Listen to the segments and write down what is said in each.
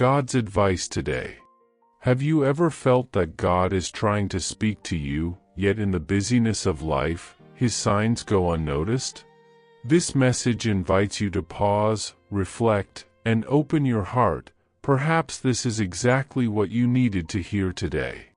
God's advice today. Have you ever felt that God is trying to speak to you, yet in the busyness of life, His signs go unnoticed? This message invites you to pause, reflect, and open your heart. Perhaps this is exactly what you needed to hear today.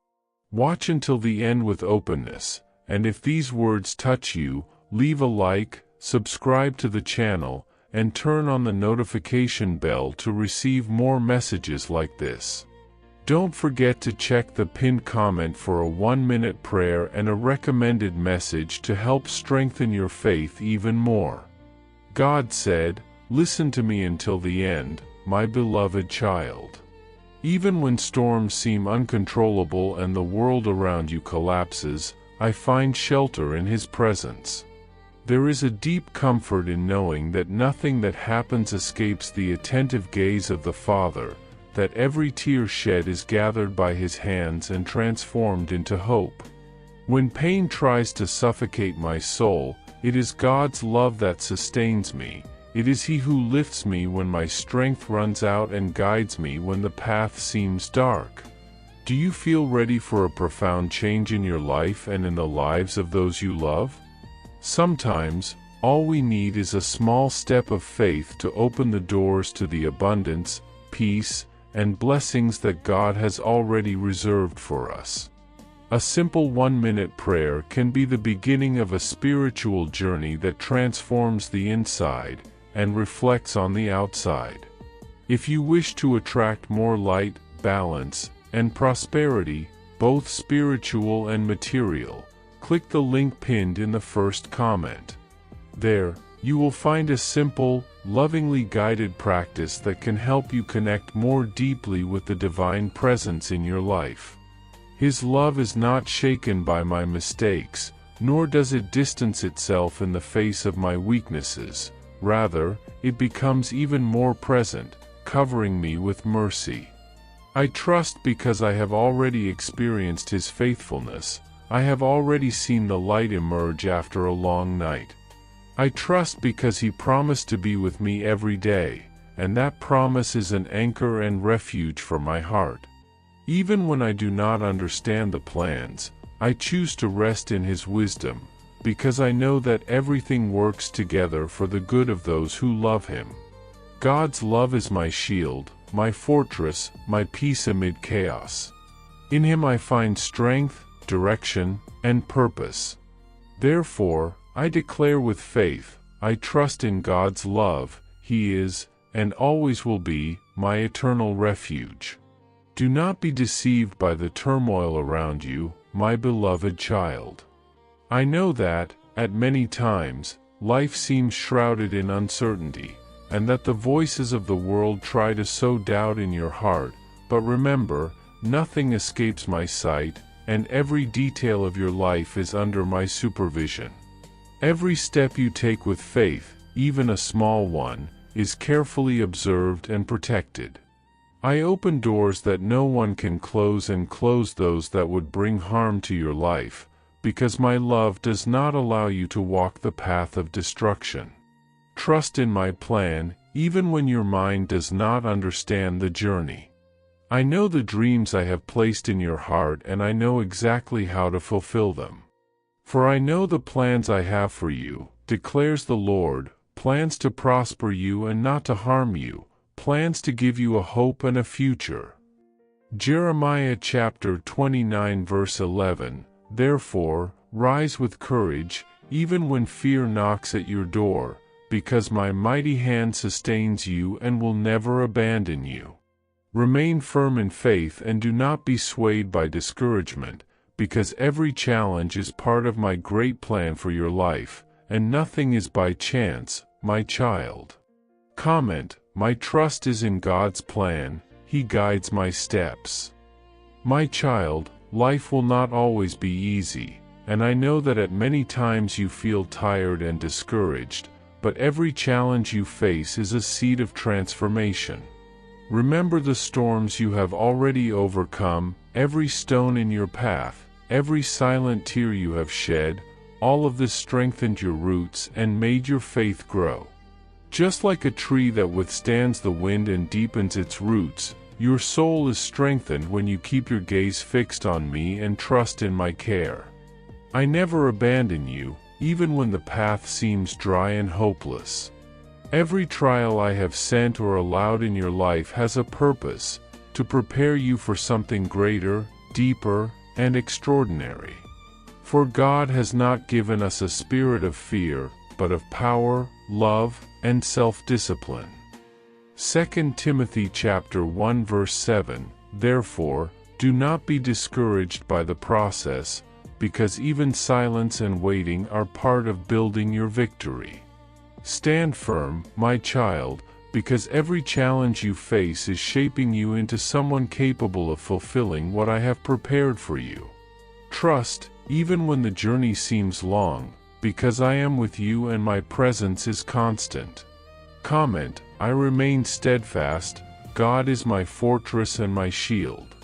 Watch until the end with openness, and if these words touch you, leave a like, subscribe to the channel, and turn on the notification bell to receive more messages like this. Don't forget to check the pinned comment for a 1-minute prayer and a recommended message to help strengthen your faith even more. God said, "Listen to me until the end, my beloved child." Even when storms seem uncontrollable and the world around you collapses, I find shelter in His presence. There is a deep comfort in knowing that nothing that happens escapes the attentive gaze of the Father, that every tear shed is gathered by His hands and transformed into hope. When pain tries to suffocate my soul, it is God's love that sustains me. It is He who lifts me when my strength runs out and guides me when the path seems dark. Do you feel ready for a profound change in your life and in the lives of those you love? Sometimes, all we need is a small step of faith to open the doors to the abundance, peace, and blessings that God has already reserved for us. A simple 1-minute prayer can be the beginning of a spiritual journey that transforms the inside and reflects on the outside. If you wish to attract more light, balance, and prosperity, both spiritual and material, click the link pinned in the first comment. There, you will find a simple, lovingly guided practice that can help you connect more deeply with the divine presence in your life. His love is not shaken by my mistakes, nor does it distance itself in the face of my weaknesses. Rather, it becomes even more present, covering me with mercy. I trust because I have already experienced His faithfulness. I have already seen the light emerge after a long night. I trust because He promised to be with me every day, and that promise is an anchor and refuge for my heart. Even when I do not understand the plans, I choose to rest in His wisdom, because I know that everything works together for the good of those who love Him. God's love is my shield, my fortress, my peace amid chaos. In Him I find strength, direction, and purpose. Therefore, I declare with faith, I trust in God's love. He is, and always will be, my eternal refuge. Do not be deceived by the turmoil around you, my beloved child. I know that, at many times, life seems shrouded in uncertainty, and that the voices of the world try to sow doubt in your heart, but remember, nothing escapes my sight, and every detail of your life is under my supervision. Every step you take with faith, even a small one, is carefully observed and protected. I open doors that no one can close and close those that would bring harm to your life, because my love does not allow you to walk the path of destruction. Trust in my plan, even when your mind does not understand the journey. I know the dreams I have placed in your heart, and I know exactly how to fulfill them. For I know the plans I have for you, declares the Lord, plans to prosper you and not to harm you, plans to give you a hope and a future. Jeremiah chapter 29 verse 11, Therefore, rise with courage, even when fear knocks at your door, because my mighty hand sustains you and will never abandon you. Remain firm in faith and do not be swayed by discouragement, because every challenge is part of my great plan for your life, and nothing is by chance, my child. Comment, my trust is in God's plan, He guides my steps. My child, life will not always be easy, and I know that at many times you feel tired and discouraged, but every challenge you face is a seed of transformation. Remember the storms you have already overcome, every stone in your path, every silent tear you have shed, all of this strengthened your roots and made your faith grow. Just like a tree that withstands the wind and deepens its roots, Your soul is strengthened when you keep your gaze fixed on me and trust in my care. I never abandon you, even when the path seems dry and hopeless. Every trial I have sent or allowed in your life has a purpose, to prepare you for something greater, deeper, and extraordinary. For God has not given us a spirit of fear, but of power, love, and self-discipline. 2 Timothy chapter 1 verse 7, Therefore, do not be discouraged by the process, because even silence and waiting are part of building your victory. Stand firm, my child, because every challenge you face is shaping you into someone capable of fulfilling what I have prepared for you. Trust, even when the journey seems long, because I am with you and my presence is constant. Comment, I remain steadfast, God is my fortress and my shield.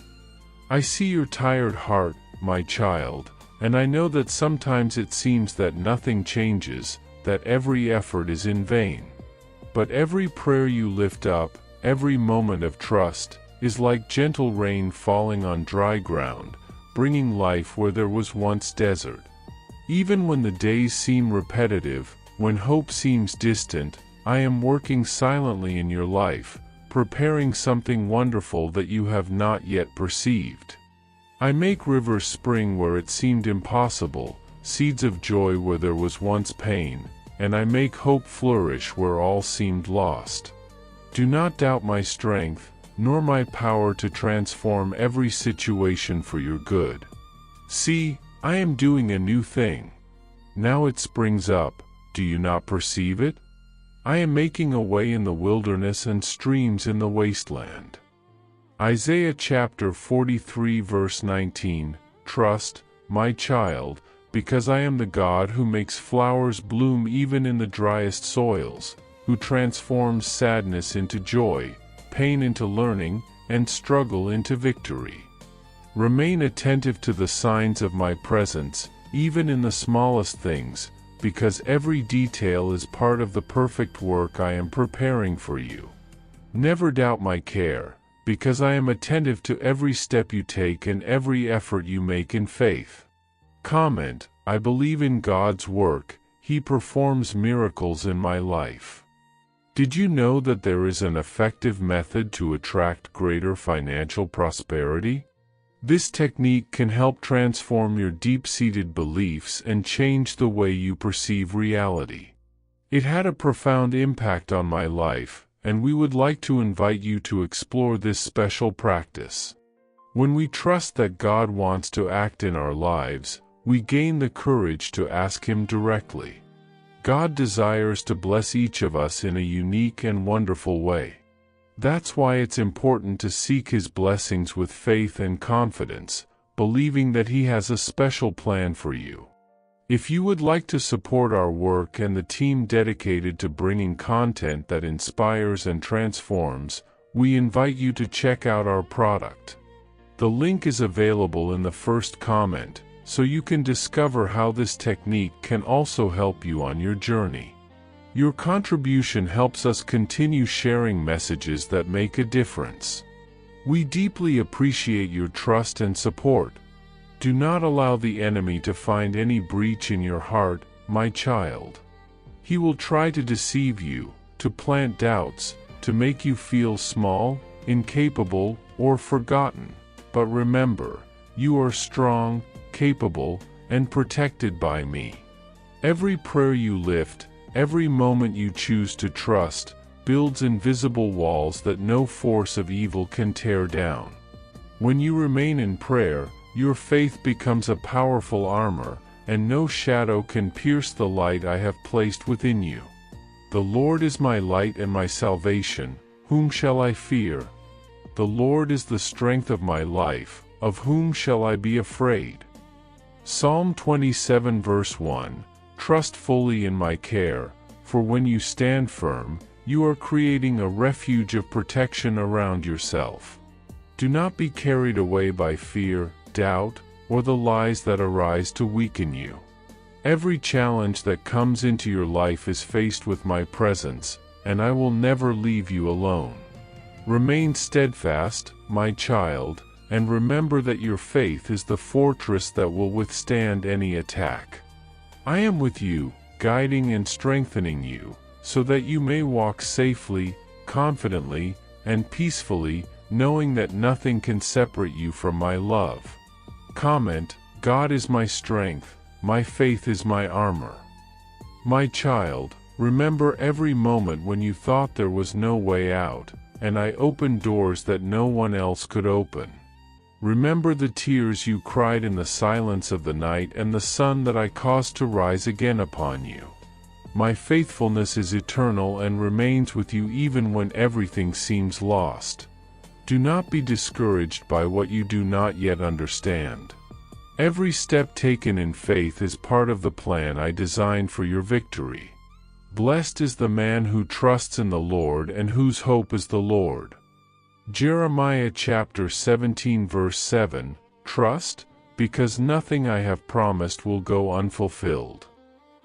I see your tired heart, my child, and I know that sometimes it seems that nothing changes, that every effort is in vain. But every prayer you lift up, every moment of trust, is like gentle rain falling on dry ground, bringing life where there was once desert. Even when the days seem repetitive, when hope seems distant, I am working silently in your life, preparing something wonderful that you have not yet perceived. I make rivers spring where it seemed impossible, seeds of joy where there was once pain, and I make hope flourish where all seemed lost. Do not doubt my strength, nor my power to transform every situation for your good. See, I am doing a new thing. Now it springs up, do you not perceive it? I am making a way in the wilderness and streams in the wasteland. Isaiah chapter 43 verse 19, Trust, my child, because I am the God who makes flowers bloom even in the driest soils, who transforms sadness into joy, pain into learning, and struggle into victory. Remain attentive to the signs of my presence, even in the smallest things, because every detail is part of the perfect work I am preparing for you. Never doubt my care, because I am attentive to every step you take and every effort you make in faith. Comment, I believe in God's work, He performs miracles in my life. Did you know that there is an effective method to attract greater financial prosperity? This technique can help transform your deep-seated beliefs and change the way you perceive reality. It had a profound impact on my life, and we would like to invite you to explore this special practice. When we trust that God wants to act in our lives, we gain the courage to ask Him directly. God desires to bless each of us in a unique and wonderful way. That's why it's important to seek His blessings with faith and confidence, believing that He has a special plan for you. If you would like to support our work and the team dedicated to bringing content that inspires and transforms, we invite you to check out our product. The link is available in the first comment, so you can discover how this technique can also help you on your journey. Your contribution helps us continue sharing messages that make a difference. We deeply appreciate your trust and support. Do not allow the enemy to find any breach in your heart, my child. He will try to deceive you, to plant doubts, to make you feel small, incapable, or forgotten. But remember, you are strong, capable, and protected by me. Every prayer you lift, every moment you choose to trust, builds invisible walls that no force of evil can tear down. When you remain in prayer, your faith becomes a powerful armor, and no shadow can pierce the light I have placed within you. The Lord is my light and my salvation, whom shall I fear? The Lord is the strength of my life, of whom shall I be afraid? Psalm 27 verse 1, Trust fully in my care, for when you stand firm, you are creating a refuge of protection around yourself. Do not be carried away by fear, doubt, or the lies that arise to weaken you. Every challenge that comes into your life is faced with my presence, and I will never leave you alone. Remain steadfast, my child, and remember that your faith is the fortress that will withstand any attack. I am with you, guiding and strengthening you, so that you may walk safely, confidently, and peacefully, knowing that nothing can separate you from my love. Comment: God is my strength, my faith is my armor. My child, remember every moment when you thought there was no way out, and I opened doors that no one else could open. Remember the tears you cried in the silence of the night and the sun that I caused to rise again upon you. My faithfulness is eternal and remains with you even when everything seems lost. Do not be discouraged by what you do not yet understand. Every step taken in faith is part of the plan I designed for your victory. Blessed is the man who trusts in the Lord and whose hope is the Lord. Jeremiah chapter 17 verse 7, Trust, because nothing I have promised will go unfulfilled.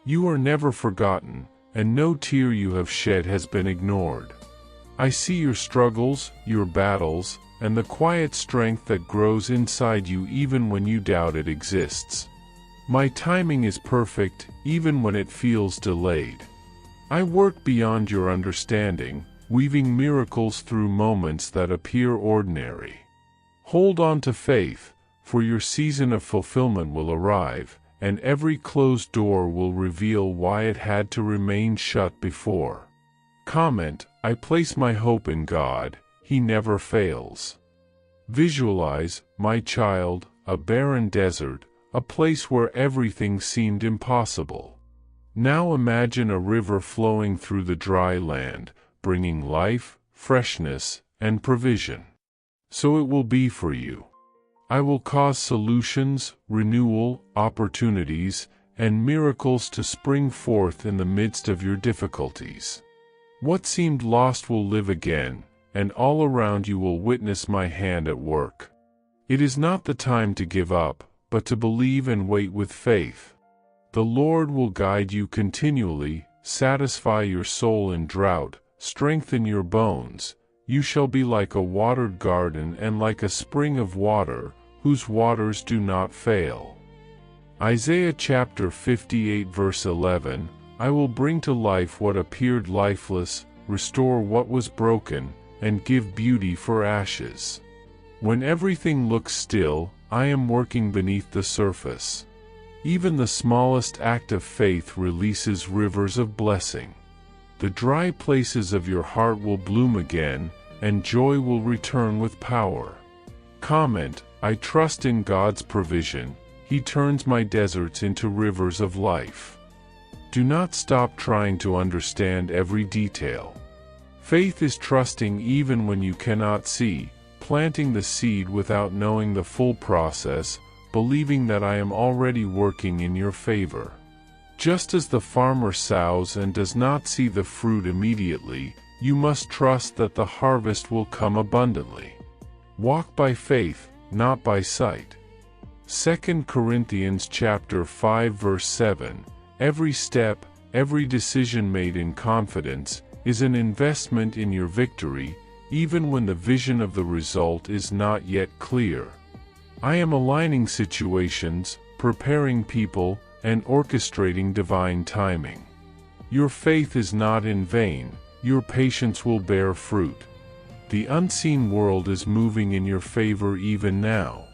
You are never forgotten, and no tear you have shed has been ignored. I see your struggles, your battles, and the quiet strength that grows inside you even when you doubt it exists. My timing is perfect, even when it feels delayed. I work beyond your understanding, weaving miracles through moments that appear ordinary. Hold on to faith, for your season of fulfillment will arrive, and every closed door will reveal why it had to remain shut before. Comment: I place my hope in God, He never fails. Visualize, my child, a barren desert, a place where everything seemed impossible. Now imagine a river flowing through the dry land, bringing life, freshness, and provision. So it will be for you. I will cause solutions, renewal, opportunities, and miracles to spring forth in the midst of your difficulties. What seemed lost will live again, and all around you will witness my hand at work. It is not the time to give up, but to believe and wait with faith. The Lord will guide you continually, satisfy your soul in drought, strengthen your bones. You shall be like a watered garden and like a spring of water, whose waters do not fail. Isaiah chapter 58 verse 11, I will bring to life what appeared lifeless, restore what was broken, and give beauty for ashes. When everything looks still, I am working beneath the surface. Even the smallest act of faith releases rivers of blessing. The dry places of your heart will bloom again, and joy will return with power. Comment: I trust in God's provision. He turns my deserts into rivers of life. Do not stop trying to understand every detail. Faith is trusting even when you cannot see, planting the seed without knowing the full process, believing that I am already working in your favor. Just as the farmer sows and does not see the fruit immediately, you must trust that the harvest will come abundantly. Walk by faith, not by sight. 2 Corinthians chapter 5 verse 7, every step, every decision made in confidence, is an investment in your victory, even when the vision of the result is not yet clear. I am aligning situations, preparing people, and orchestrating divine timing. Your faith is not in vain, your patience will bear fruit. The unseen world is moving in your favor even now.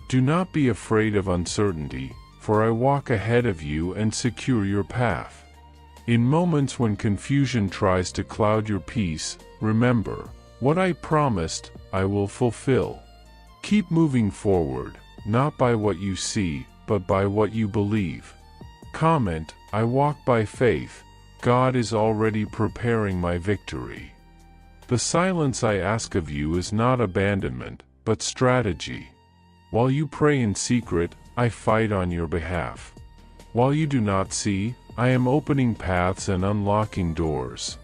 Do not be afraid of uncertainty, for I walk ahead of you and secure your path. In moments when confusion tries to cloud your peace, remember, what I promised, I will fulfill. Keep moving forward, not by what you see, but by what you believe. Comment: I walk by faith, God is already preparing my victory. The silence I ask of you is not abandonment, but strategy. While you pray in secret, I fight on your behalf. While you do not see, I am opening paths and unlocking doors.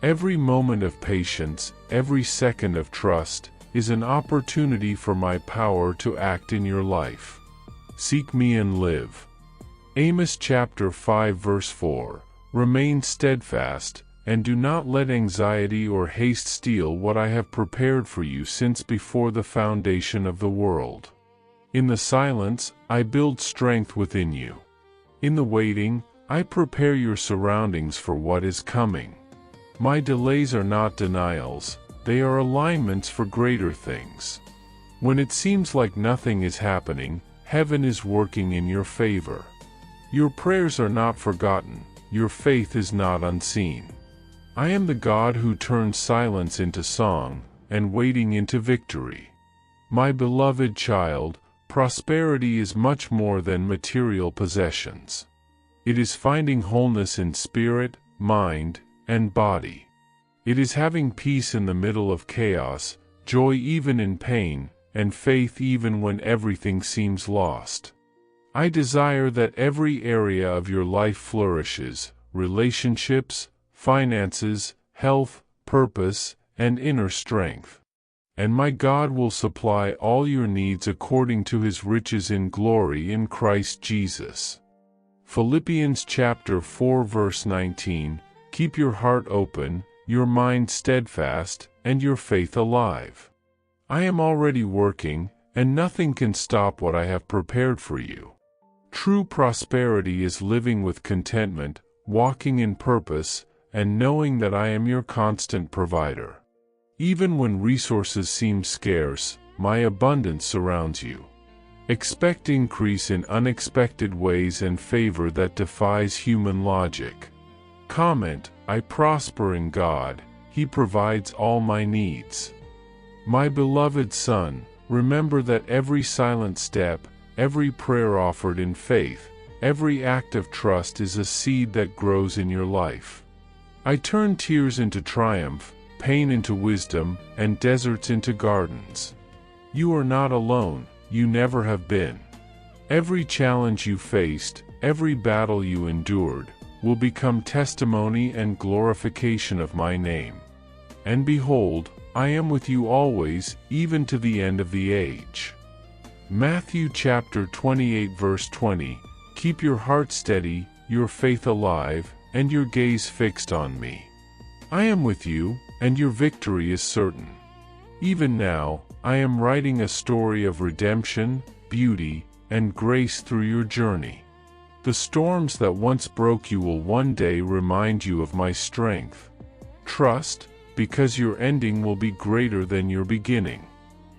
Every moment of patience, every second of trust, is an opportunity for my power to act in your life. Seek me and live. Amos chapter 5 verse 4, Remain steadfast, and do not let anxiety or haste steal what I have prepared for you since before the foundation of the world. In the silence, I build strength within you. In the waiting, I prepare your surroundings for what is coming. My delays are not denials, they are alignments for greater things. When it seems like nothing is happening, heaven is working in your favor. Your prayers are not forgotten, your faith is not unseen. I am the God who turns silence into song, and waiting into victory. My beloved child, prosperity is much more than material possessions. It is finding wholeness in spirit, mind, and body. It is having peace in the middle of chaos, joy even in pain, and faith even when everything seems lost. I desire that every area of your life flourishes: relationships, finances, health, purpose, and inner strength. And my God will supply all your needs according to his riches in glory in Christ Jesus. Philippians chapter 4 verse 19, keep your heart open, your mind steadfast, and your faith alive. I am already working, and nothing can stop what I have prepared for you. True prosperity is living with contentment, walking in purpose, and knowing that I am your constant provider. Even when resources seem scarce, my abundance surrounds you. Expect increase in unexpected ways and favor that defies human logic. Comment, I prosper in God, he provides all my needs. My beloved son, remember that every silent step, every prayer offered in faith, every act of trust is a seed that grows in your life. I turn tears into triumph, pain into wisdom, and deserts into gardens. You are not alone, you never have been. Every challenge you faced, every battle you endured, will become testimony and glorification of my name. And behold, I am with you always, even to the end of the age. Matthew chapter 28 verse 20, keep your heart steady, your faith alive, and your gaze fixed on me. I am with you, and your victory is certain. Even now, I am writing a story of redemption, beauty, and grace through your journey. The storms that once broke you will one day remind you of my strength. Trust, because your ending will be greater than your beginning.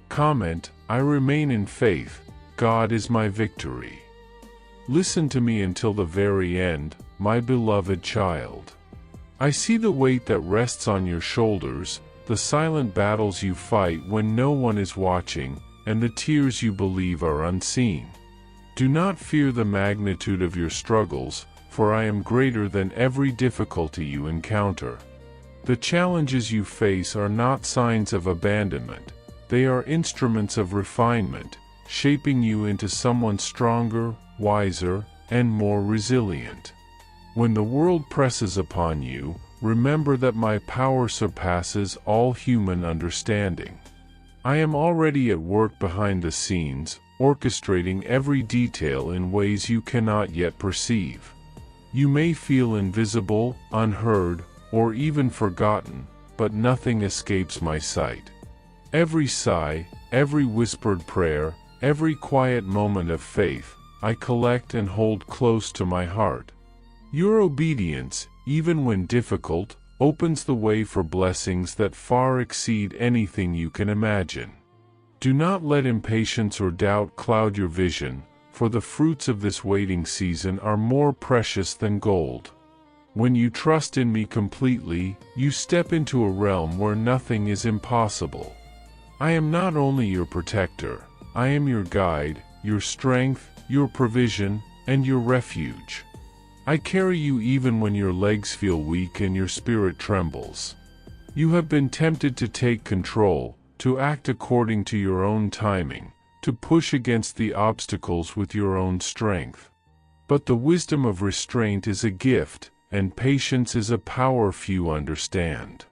Comment, I remain in faith, God is my victory. Listen to me until the very end, my beloved child. I see the weight that rests on your shoulders, the silent battles you fight when no one is watching, and the tears you believe are unseen. Do not fear the magnitude of your struggles, for I am greater than every difficulty you encounter. The challenges you face are not signs of abandonment, they are instruments of refinement, shaping you into someone stronger, wiser, and more resilient. When the world presses upon you, remember that my power surpasses all human understanding. I am already at work behind the scenes, orchestrating every detail in ways you cannot yet perceive. You may feel invisible, unheard, or even forgotten, but nothing escapes my sight. Every sigh, every whispered prayer, every quiet moment of faith, I collect and hold close to my heart. Your obedience, even when difficult, opens the way for blessings that far exceed anything you can imagine. Do not let impatience or doubt cloud your vision, for the fruits of this waiting season are more precious than gold. When you trust in me completely, you step into a realm where nothing is impossible. I am not only your protector, I am your guide, your strength, your provision, and your refuge. I carry you even when your legs feel weak and your spirit trembles. You have been tempted to take control, to act according to your own timing, to push against the obstacles with your own strength. But the wisdom of restraint is a gift, and patience is a power few understand.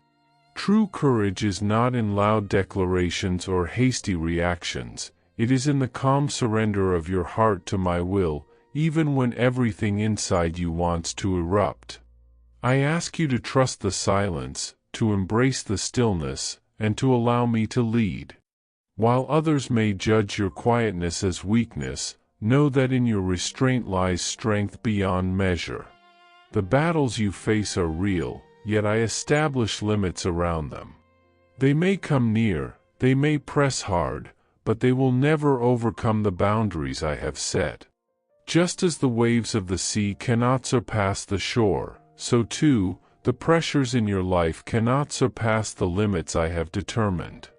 True courage is not in loud declarations or hasty reactions, it is in the calm surrender of your heart to my will, even when everything inside you wants to erupt. I ask you to trust the silence, to embrace the stillness, and to allow me to lead. While others may judge your quietness as weakness, know that in your restraint lies strength beyond measure. The battles you face are real, yet I establish limits around them. They may come near, they may press hard, but they will never overcome the boundaries I have set. Just as the waves of the sea cannot surpass the shore, so too, the pressures in your life cannot surpass the limits I have determined.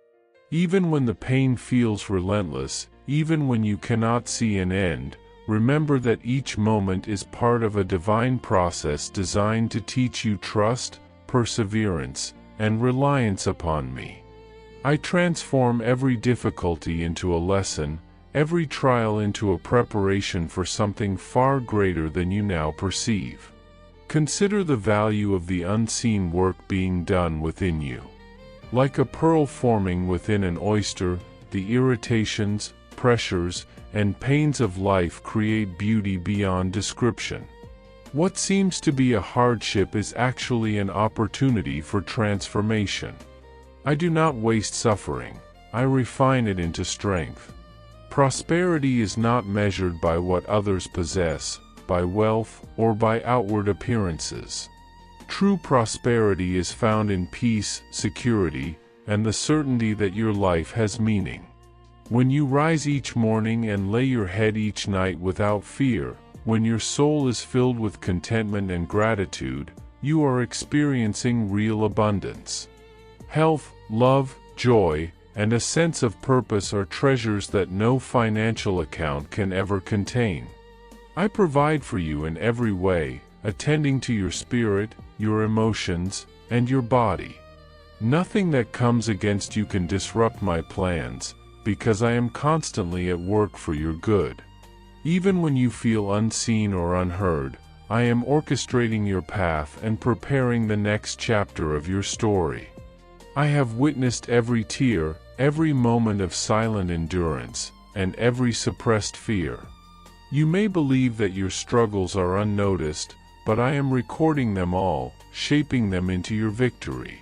Even when the pain feels relentless, even when you cannot see an end, remember that each moment is part of a divine process designed to teach you trust, perseverance, and reliance upon me. I transform every difficulty into a lesson, every trial into a preparation for something far greater than you now perceive. Consider the value of the unseen work being done within you. Like a pearl forming within an oyster, the irritations, pressures, and pains of life create beauty beyond description. What seems to be a hardship is actually an opportunity for transformation. I do not waste suffering, I refine it into strength. Prosperity is not measured by what others possess, by wealth, or by outward appearances. True prosperity is found in peace, security, and the certainty that your life has meaning. When you rise each morning and lay your head each night without fear, when your soul is filled with contentment and gratitude, you are experiencing real abundance. Health, love, joy, and a sense of purpose are treasures that no financial account can ever contain. I provide for you in every way, attending to your spirit, your emotions, and your body. Nothing that comes against you can disrupt my plans, because I am constantly at work for your good. Even when you feel unseen or unheard, I am orchestrating your path and preparing the next chapter of your story. I have witnessed every tear, every moment of silent endurance, and every suppressed fear. You may believe that your struggles are unnoticed, but I am recording them all, shaping them into your victory.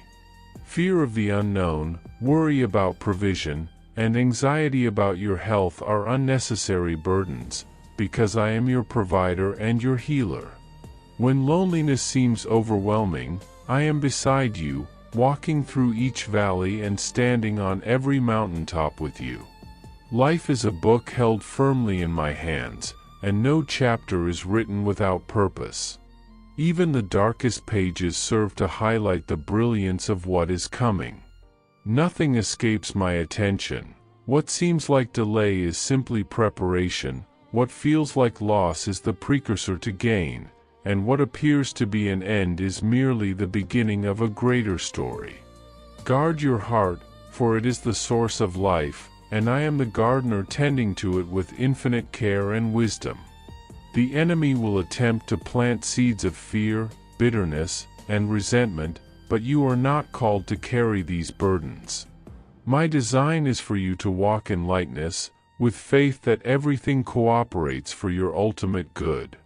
Fear of the unknown, worry about provision, and anxiety about your health are unnecessary burdens, because I am your provider and your healer. When loneliness seems overwhelming, I am beside you, walking through each valley and standing on every mountaintop with you. Life is a book held firmly in my hands, and no chapter is written without purpose. Even the darkest pages serve to highlight the brilliance of what is coming. Nothing escapes my attention. What seems like delay is simply preparation, what feels like loss is the precursor to gain, and what appears to be an end is merely the beginning of a greater story. Guard your heart, for it is the source of life, and I am the gardener tending to it with infinite care and wisdom. The enemy will attempt to plant seeds of fear, bitterness, and resentment, but you are not called to carry these burdens. My design is for you to walk in lightness, with faith that everything cooperates for your ultimate good.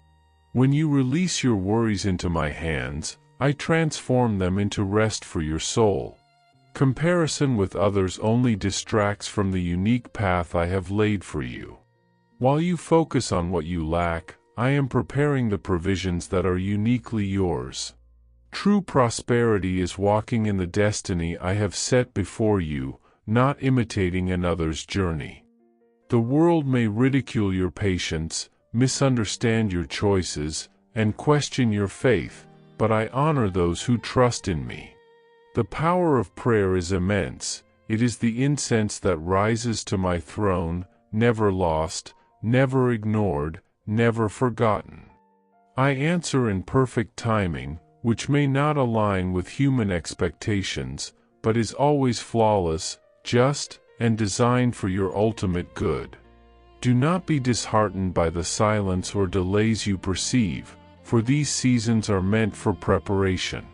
When you release your worries into my hands, I transform them into rest for your soul. Comparison with others only distracts from the unique path I have laid for you. While you focus on what you lack, I am preparing the provisions that are uniquely yours. True prosperity is walking in the destiny I have set before you, not imitating another's journey. The world may ridicule your patience, misunderstand your choices, and question your faith, but I honor those who trust in me. The power of prayer is immense. It is the incense that rises to my throne, never lost, never ignored, never forgotten. I answer in perfect timing, which may not align with human expectations, but is always flawless, just, and designed for your ultimate good. Do not be disheartened by the silence or delays you perceive, for these seasons are meant for preparation.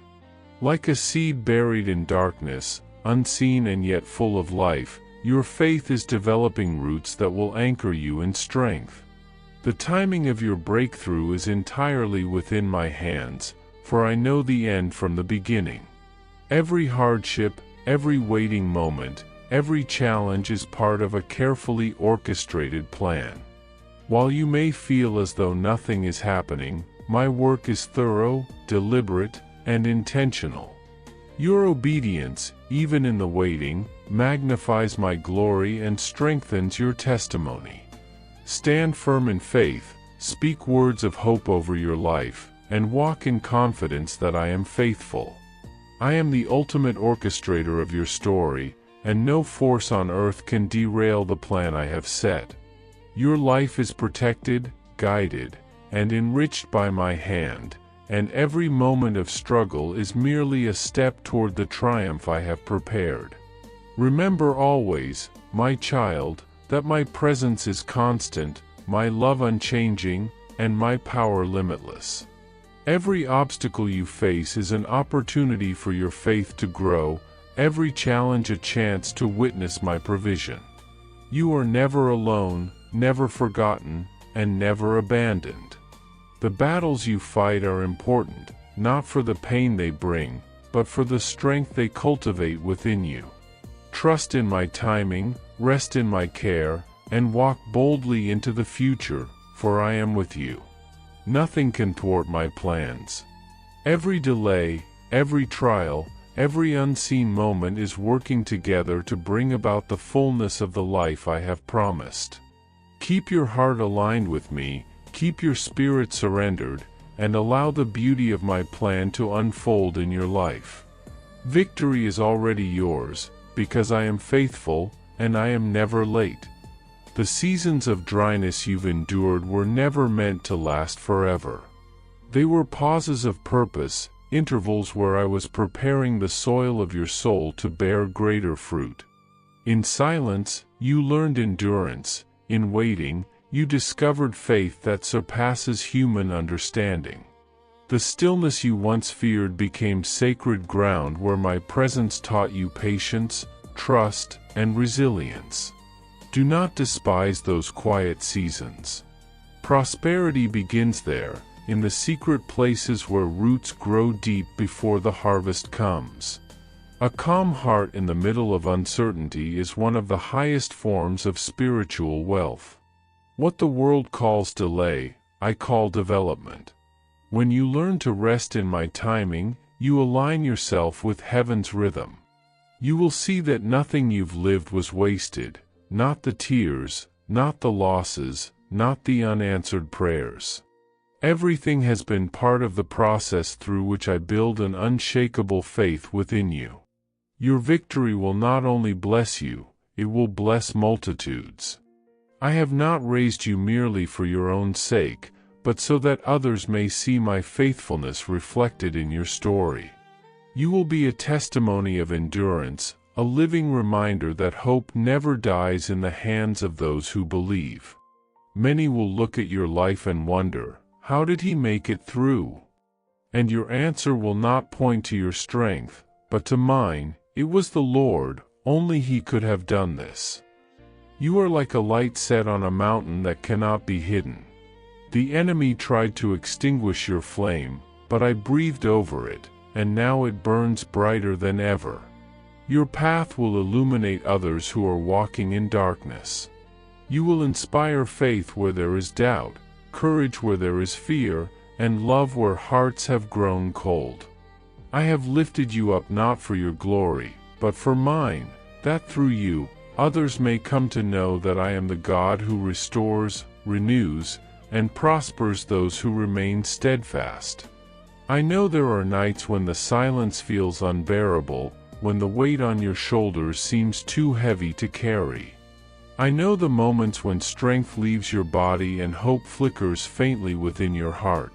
Like a seed buried in darkness, unseen and yet full of life, your faith is developing roots that will anchor you in strength. The timing of your breakthrough is entirely within my hands, for I know the end from the beginning. Every hardship, every waiting moment, every challenge is part of a carefully orchestrated plan. While you may feel as though nothing is happening, my work is thorough, deliberate, and intentional. Your obedience, even in the waiting, magnifies my glory and strengthens your testimony. Stand firm in faith, speak words of hope over your life, and walk in confidence that I am faithful. I am the ultimate orchestrator of your story, and no force on earth can derail the plan I have set. Your life is protected, guided, and enriched by my hand, and every moment of struggle is merely a step toward the triumph I have prepared. Remember always, my child, that my presence is constant, my love unchanging, and my power limitless. Every obstacle you face is an opportunity for your faith to grow, every challenge a chance to witness my provision. You are never alone, never forgotten, and never abandoned. The battles you fight are important, not for the pain they bring, but for the strength they cultivate within you. Trust in my timing, rest in my care, and walk boldly into the future, for I am with you. Nothing can thwart my plans. Every delay, every trial, every unseen moment is working together to bring about the fullness of the life I have promised. Keep your heart aligned with me, keep your spirit surrendered, and allow the beauty of my plan to unfold in your life. Victory is already yours, because I am faithful, and I am never late. The seasons of dryness you've endured were never meant to last forever. They were pauses of purpose, intervals where I was preparing the soil of your soul to bear greater fruit. In silence, you learned endurance. In waiting, you discovered faith that surpasses human understanding. The stillness you once feared became sacred ground where my presence taught you patience, trust, and resilience. Do not despise those quiet seasons. Prosperity begins there, in the secret places where roots grow deep before the harvest comes. A calm heart in the middle of uncertainty is one of the highest forms of spiritual wealth. What the world calls delay, I call development. When you learn to rest in my timing, you align yourself with heaven's rhythm. You will see that nothing you've lived was wasted, not the tears, not the losses, not the unanswered prayers. Everything has been part of the process through which I build an unshakable faith within you. Your victory will not only bless you, it will bless multitudes. I have not raised you merely for your own sake, but so that others may see my faithfulness reflected in your story. You will be a testimony of endurance, a living reminder that hope never dies in the hands of those who believe. Many will look at your life and wonder, how did he make it through? And your answer will not point to your strength, but to mine. It was the Lord, only he could have done this. You are like a light set on a mountain that cannot be hidden. The enemy tried to extinguish your flame, but I breathed over it, and now it burns brighter than ever. Your path will illuminate others who are walking in darkness. You will inspire faith where there is doubt, courage where there is fear, and love where hearts have grown cold. I have lifted you up not for your glory, but for mine, that through you, others may come to know that I am the God who restores, renews, and prospers those who remain steadfast. I know there are nights when the silence feels unbearable, when the weight on your shoulders seems too heavy to carry. I know the moments when strength leaves your body and hope flickers faintly within your heart.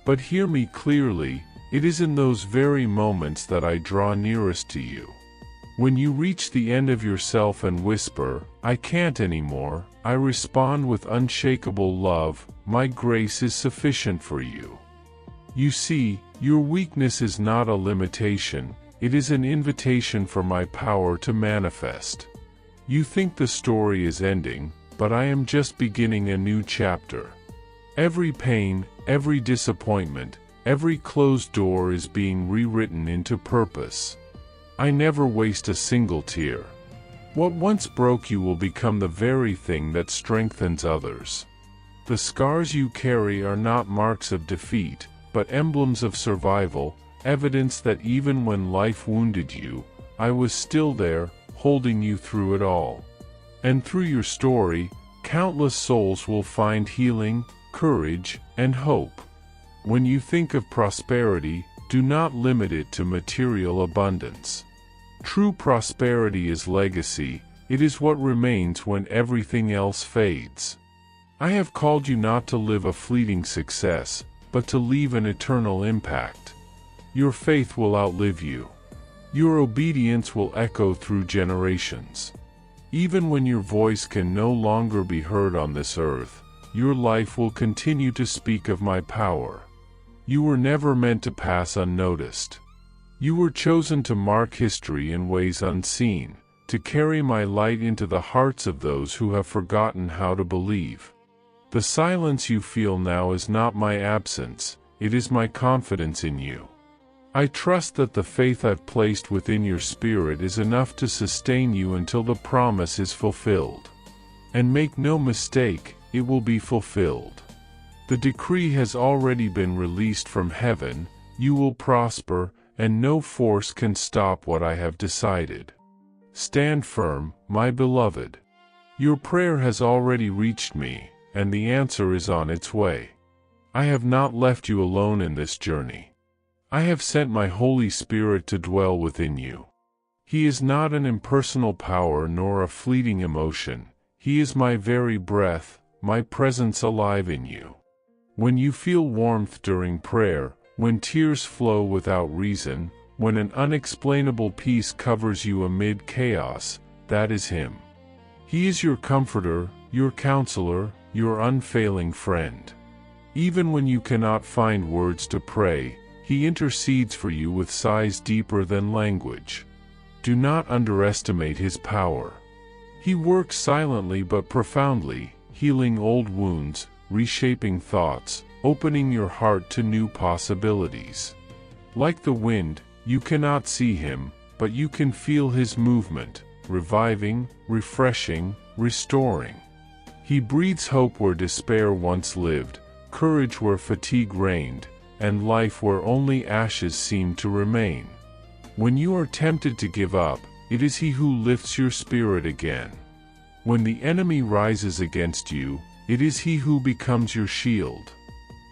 But hear me clearly, it is in those very moments that I draw nearest to you. When you reach the end of yourself and whisper, "I can't anymore," I respond with unshakable love, "My grace is sufficient for you." You see, your weakness is not a limitation, it is an invitation for my power to manifest. You think the story is ending, but I am just beginning a new chapter. Every pain, every disappointment, Every closed door is being rewritten into purpose. I never waste a single tear. What once broke you will become the very thing that strengthens others. The scars you carry are not marks of defeat, but emblems of survival, evidence that even when life wounded you, I was still there, holding you through it all. And through your story, countless souls will find healing, courage, and hope. When you think of prosperity, do not limit it to material abundance. True prosperity is legacy. It is what remains when everything else fades. I have called you not to live a fleeting success, but to leave an eternal impact. Your faith will outlive you. Your obedience will echo through generations. Even when your voice can no longer be heard on this earth, your life will continue to speak of my power. You were never meant to pass unnoticed. You were chosen to mark history in ways unseen, to carry my light into the hearts of those who have forgotten how to believe. The silence you feel now is not my absence, it is my confidence in you. I trust that the faith I've placed within your spirit is enough to sustain you until the promise is fulfilled. And make no mistake, it will be fulfilled. The decree has already been released from heaven. You will prosper, and no force can stop what I have decided. Stand firm, my beloved. Your prayer has already reached me, and the answer is on its way. I have not left you alone in this journey. I have sent my Holy Spirit to dwell within you. He is not an impersonal power nor a fleeting emotion. He is my very breath, my presence alive in you. When you feel warmth during prayer, when tears flow without reason, when an unexplainable peace covers you amid chaos, that is Him. He is your comforter, your counselor, your unfailing friend. Even when you cannot find words to pray, He intercedes for you with sighs deeper than language. Do not underestimate His power. He works silently but profoundly, healing old wounds, reshaping thoughts, opening your heart to new possibilities. Like the wind, you cannot see Him, but you can feel His movement, reviving, refreshing, restoring. He breathes hope where despair once lived, courage where fatigue reigned, and life where only ashes seem to remain. When you are tempted to give up, it is He who lifts your spirit again. When the enemy rises against you, it is He who becomes your shield.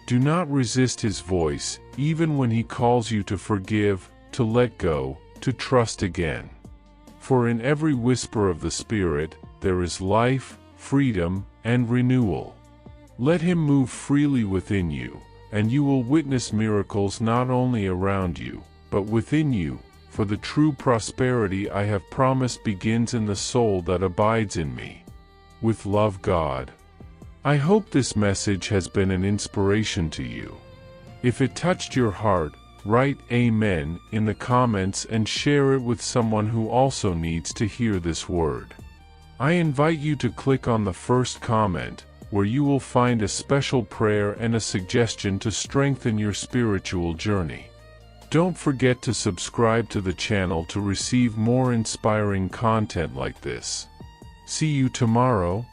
Do not resist His voice, even when He calls you to forgive, to let go, to trust again. For in every whisper of the Spirit, there is life, freedom, and renewal. Let Him move freely within you, and you will witness miracles not only around you, but within you, for the true prosperity I have promised begins in the soul that abides in me. With love, God. I hope this message has been an inspiration to you. If it touched your heart, write Amen in the comments and share it with someone who also needs to hear this word. I invite you to click on the first comment, where you will find a special prayer and a suggestion to strengthen your spiritual journey. Don't forget to subscribe to the channel to receive more inspiring content like this. See you tomorrow.